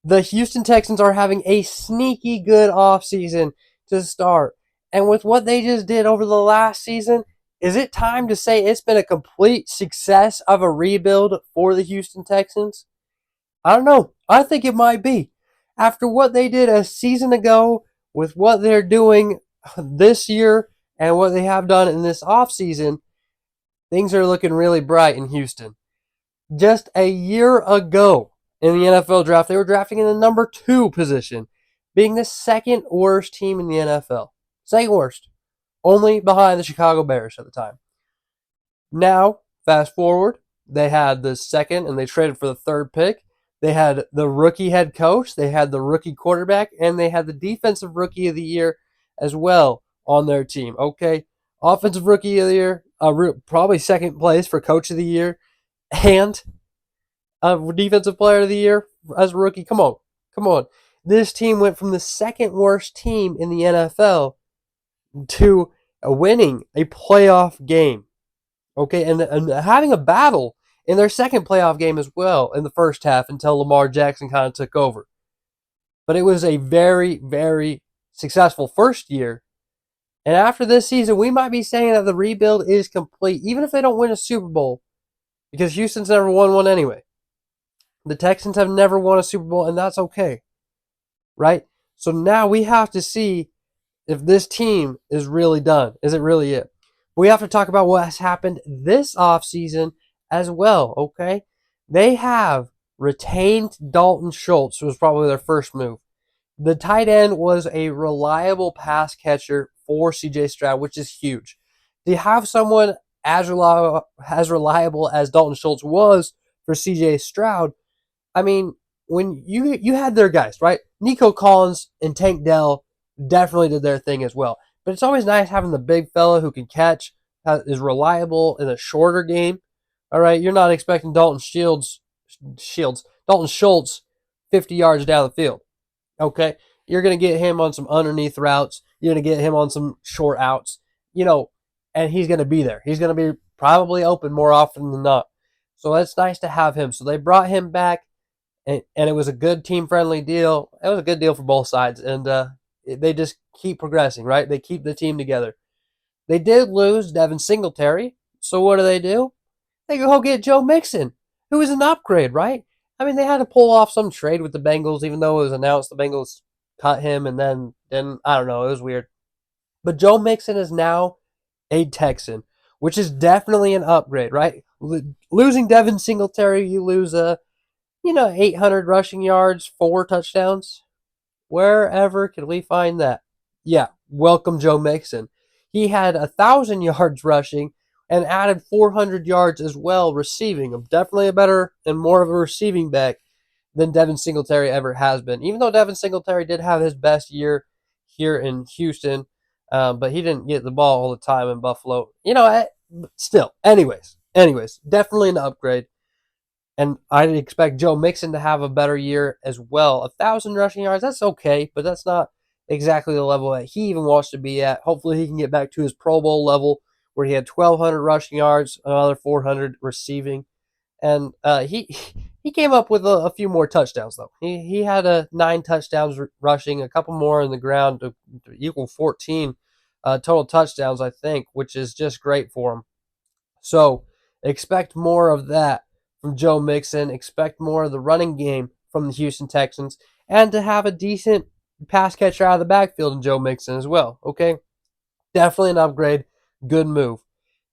The Houston Texans are having a sneaky good offseason to start. And with what they just did over the last season, is it time to say it's been a complete success of a rebuild for the Houston Texans? I don't know. I think it might be. After what they did a season ago, with what they're doing this year and what they have done in this offseason, things are looking really bright in Houston. Just a year ago in the NFL draft, they were drafting in the number 2 position, being the second worst team in the NFL. Second worst. Only behind the Chicago Bears at the time. Now, fast forward, they had the second and they traded for the third pick. They had the rookie head coach, they had the rookie quarterback, and they had the defensive rookie of the year as well on their team. Okay, offensive rookie of the year, probably second place for coach of the year, and defensive player of the year as a rookie. Come on, come on. This team went from the second worst team in the NFL to winning a playoff game. Okay, and having a battle in their second playoff game as well in the first half until Lamar Jackson kind of took over. But it was a very, very successful first year. And after this season, we might be saying that the rebuild is complete, even if they don't win a Super Bowl, because Houston's never won one anyway. The Texans have never won a Super Bowl, and that's okay, right? So now we have to see if this team is really done. Is it really it? We have to talk about what has happened this offseason as well, okay? They have retained Dalton Schultz, was probably their first move. The tight end was a reliable pass catcher for CJ Stroud, which is huge. To have someone as reliable as Dalton Schultz was for CJ Stroud, I mean, when you had their guys, right? Nico Collins and Tank Dell definitely did their thing as well. But it's always nice having the big fella who can catch, is reliable in a shorter game. All right, you're not expecting Dalton Schultz 50 yards down the field. Okay, you're going to get him on some underneath routes. You're going to get him on some short outs, and he's going to be there. He's going to be probably open more often than not. So it's nice to have him. So they brought him back, and it was a good team-friendly deal. It was a good deal for both sides, and they just keep progressing, right? They keep the team together. They did lose Devin Singletary, so what do? They go get Joe Mixon, who is an upgrade, right? I mean, they had to pull off some trade with the Bengals, even though it was announced the Bengals cut him, and then I don't know, it was weird. But Joe Mixon is now a Texan, which is definitely an upgrade, right? Losing Devin Singletary, you lose 800 rushing yards, 4 touchdowns. Wherever can we find that? Yeah, welcome Joe Mixon. He had 1,000 yards rushing and added 400 yards as well receiving. Definitely a better and more of a receiving back than Devin Singletary ever has been. Even though Devin Singletary did have his best year here in Houston, but he didn't get the ball all the time in Buffalo. Still, anyways, definitely an upgrade. And I'd expect Joe Mixon to have a better year as well. 1,000 rushing yards, that's okay, but that's not exactly the level that he even wants to be at. Hopefully he can get back to his Pro Bowl level where he had 1,200 rushing yards, another 400 receiving. And he came up with a few more touchdowns, though. He had 9 touchdowns rushing, a couple more on the ground to equal 14 total touchdowns, I think, which is just great for him. So expect more of that from Joe Mixon. Expect more of the running game from the Houston Texans, and to have a decent pass catcher out of the backfield in Joe Mixon as well. Okay, definitely an upgrade. Good move.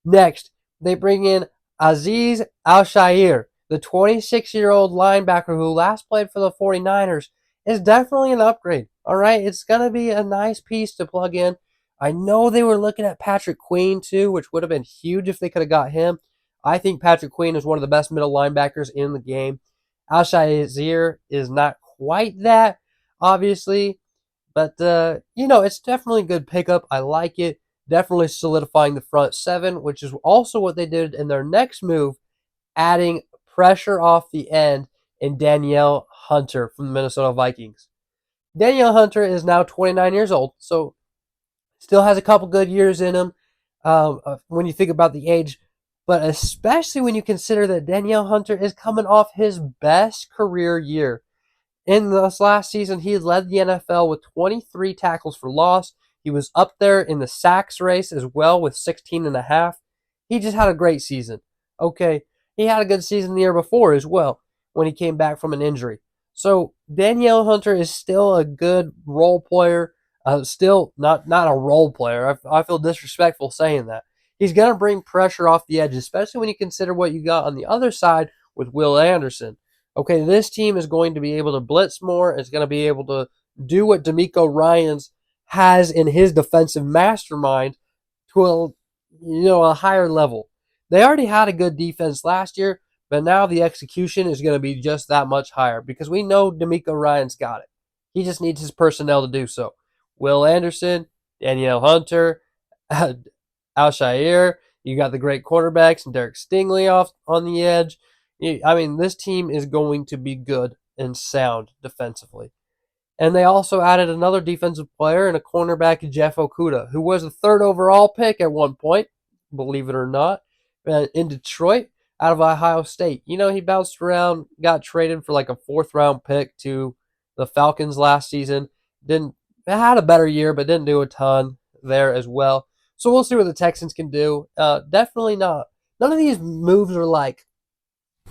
Next, they bring in Azeez Al-Shaair, the 26-year-old linebacker who last played for the 49ers, is definitely an upgrade. All right, it's going to be a nice piece to plug in. I know they were looking at Patrick Queen too, which would have been huge if they could have got him. I think Patrick Queen is one of the best middle linebackers in the game. Al-Shaair is not quite that, obviously, but it's definitely a good pickup. I like it. Definitely solidifying the front seven, which is also what they did in their next move, adding pressure off the end in Danielle Hunter from the Minnesota Vikings. Danielle Hunter is now 29 years old, so still has a couple good years in him when you think about the age, but especially when you consider that Danielle Hunter is coming off his best career year In this last season, he led the NFL with 23 tackles for loss. He was up there in the sacks race as well with 16 and a half. He just had a great season. Okay, he had a good season the year before as well when he came back from an injury. So Danielle Hunter is still a good role player. Still not a role player. I feel disrespectful saying that. He's going to bring pressure off the edge, especially when you consider what you got on the other side with Will Anderson. Okay, this team is going to be able to blitz more. It's going to be able to do what D'Amico Ryans has in his defensive mastermind to a higher level. They already had a good defense last year, but now the execution is going to be just that much higher because we know D'Amico Ryans got it. He just needs his personnel to do so. Will Anderson, Danielle Hunter, Al-Shair, you got the great quarterbacks and Derek Stingley off on the edge. I mean, this team is going to be good and sound defensively. And they also added another defensive player and a cornerback, Jeff Okudah, who was the third overall pick at one point, believe it or not, in Detroit out of Ohio State. He bounced around, got traded for like a fourth-round pick to the Falcons last season. Had a better year, but didn't do a ton there as well. So we'll see what the Texans can do. Definitely not. None of these moves are like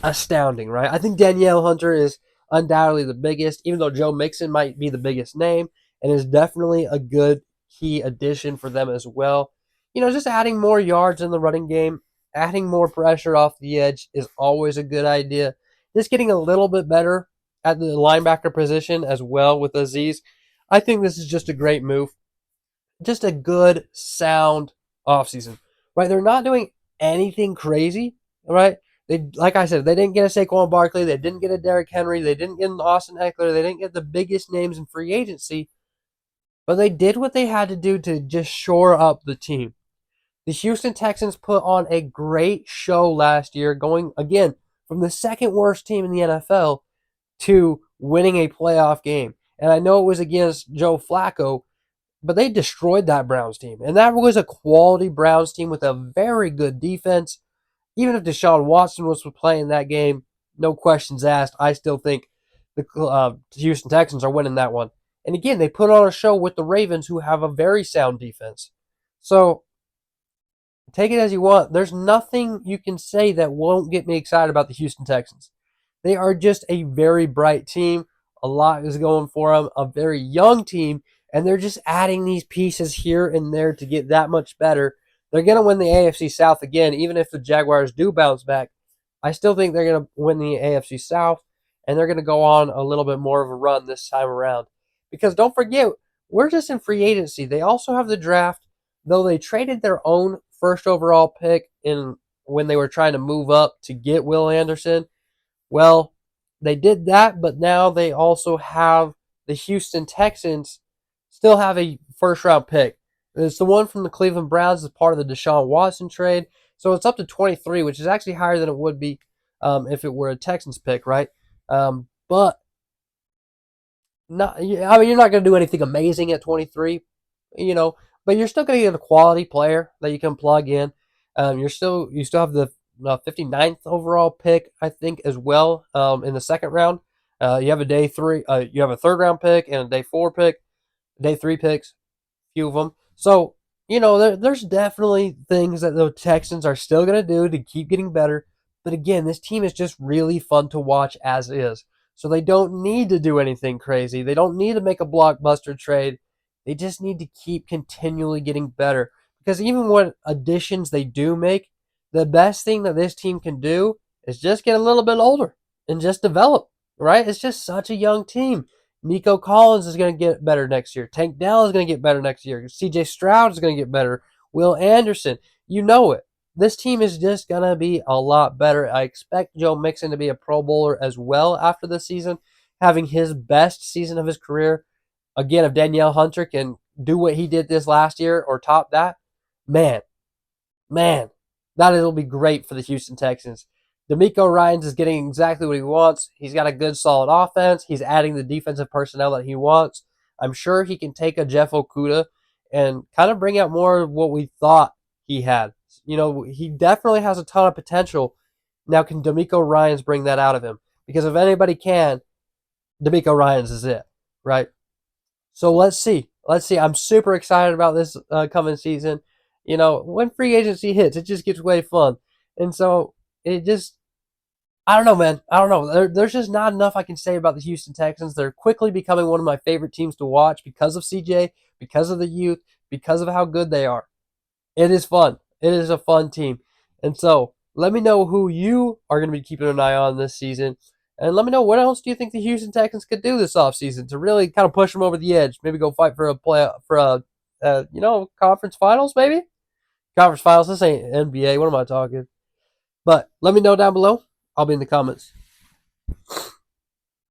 astounding, right? I think Danielle Hunter is undoubtedly the biggest, even though Joe Mixon might be the biggest name, and is definitely a good key addition for them as well. Just adding more yards in the running game, adding more pressure off the edge is always a good idea. Just getting a little bit better at the linebacker position as well with Azeez. I think this is just a great move. Just a good, sound offseason, right? They're not doing anything crazy, right? Like I said, they didn't get a Saquon Barkley, they didn't get a Derrick Henry, they didn't get an Austin Eckler, they didn't get the biggest names in free agency, but they did what they had to do to just shore up the team. The Houston Texans put on a great show last year, going again from the second worst team in the NFL to winning a playoff game. And I know it was against Joe Flacco, but they destroyed that Browns team. And that was a quality Browns team with a very good defense. Even if Deshaun Watson was playing that game, no questions asked, I still think the Houston Texans are winning that one. And again, they put on a show with the Ravens, who have a very sound defense. So take it as you want. There's nothing you can say that won't get me excited about the Houston Texans. They are just a very bright team. A lot is going for them. A very young team. And they're just adding these pieces here and there to get that much better. They're going to win the AFC South again, even if the Jaguars do bounce back. I still think they're going to win the AFC South, and they're going to go on a little bit more of a run this time around. Because don't forget, we're just in free agency. They also have the draft, though they traded their own first overall pick in when they were trying to move up to get Will Anderson. Well, they did that, but now they also have the Houston Texans still have a first-round pick. It's the one from the Cleveland Browns as part of the Deshaun Watson trade. So it's up to 23, which is actually higher than it would be if it were a Texans pick, right? But you're not going to do anything amazing at 23, but you're still going to get a quality player that you can plug in. You still have the 59th overall pick, I think, as well in the second round. You have a day three. You have a third round pick and a day four pick, day three picks, few of them. So there's definitely things that the Texans are still going to do to keep getting better. But again, this team is just really fun to watch as is. So they don't need to do anything crazy. They don't need to make a blockbuster trade. They just need to keep continually getting better. Because even what additions they do make, the best thing that this team can do is just get a little bit older and just develop, right? It's just such a young team. Nico Collins is going to get better next year. Tank Dell is going to get better next year. CJ Stroud is going to get better. Will Anderson, you know it. This team is just going to be a lot better. I expect Joe Mixon to be a Pro Bowler as well after this season, having his best season of his career. Again, if Danielle Hunter can do what he did this last year or top that, man, that will be great for the Houston Texans. D'Amico Ryans is getting exactly what he wants. He's got a good, solid offense. He's adding the defensive personnel that he wants. I'm sure he can take a Jeff Okudah and kind of bring out more of what we thought he had. He definitely has a ton of potential. Now, can D'Amico Ryans bring that out of him? Because if anybody can, D'Amico Ryans is it, right? So let's see. Let's see. I'm super excited about this coming season. When free agency hits, it just gets way fun. And so it just, I don't know, man. I don't know. There's just not enough I can say about the Houston Texans. They're quickly becoming one of my favorite teams to watch because of CJ, because of the youth, because of how good they are. It is fun. It is a fun team. And so let me know who you are going to be keeping an eye on this season. And let me know what else do you think the Houston Texans could do this offseason to really kind of push them over the edge. Maybe go fight for a play for conference finals, maybe? Conference finals. This ain't NBA. What am I talking? But let me know down below. I'll be in the comments.